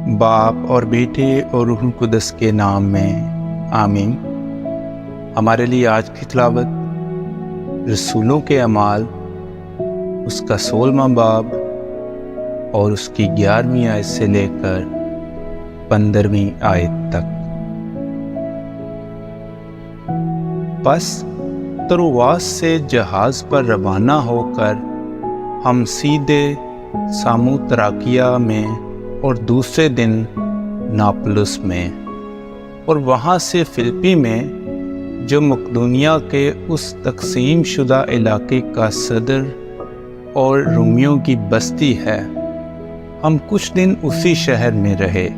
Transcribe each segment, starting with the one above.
باپ اور بیٹے اور روح القدس کے نام میں آمین۔ ہمارے لیے آج کی تلاوت رسولوں کے اعمال اس کا 16واں باب اور اس کی 11ویں آیت سے لے کر 15ویں آیت تک۔ پس ترواس سے جہاز پر روانہ ہو کر ہم سیدھے ساموتراکیہ میں اور دوسرے دن ناپلس میں اور وہاں سے فلپی میں جو مقدونیہ کے اس تقسیم شدہ علاقے کا صدر اور رومیوں کی بستی ہے، ہم کچھ دن اسی شہر میں رہے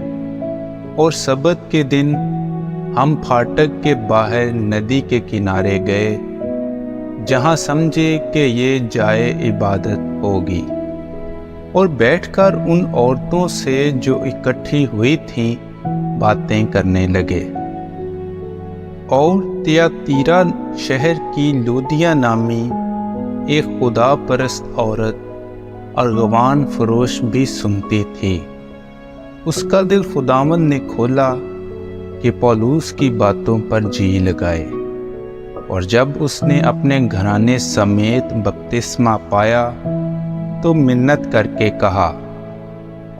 اور سبت کے دن ہم پھاٹک کے باہر ندی کے کنارے گئے، جہاں سمجھے کہ یہ جائے عبادت ہوگی، اور بیٹھ کر ان عورتوں سے جو اکٹھی ہوئی تھیں باتیں کرنے لگے۔ اور تیاتیرا شہر کی لودیا نامی ایک خدا پرست عورت ارغوان فروش بھی سنتی تھی۔ اس کا دل خداوند نے کھولا کہ پولوس کی باتوں پر جی لگائے، اور جب اس نے اپنے گھرانے سمیت بپتسمہ پایا تو منت کر کے کہا،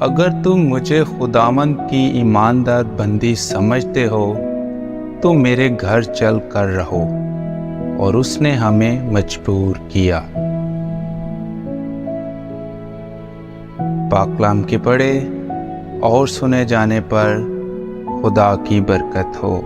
اگر تم مجھے خداوند کی ایماندار بندی سمجھتے ہو تو میرے گھر چل کر رہو، اور اس نے ہمیں مجبور کیا۔ پاک کلام کے پڑھے اور سنے جانے پر خدا کی برکت ہو۔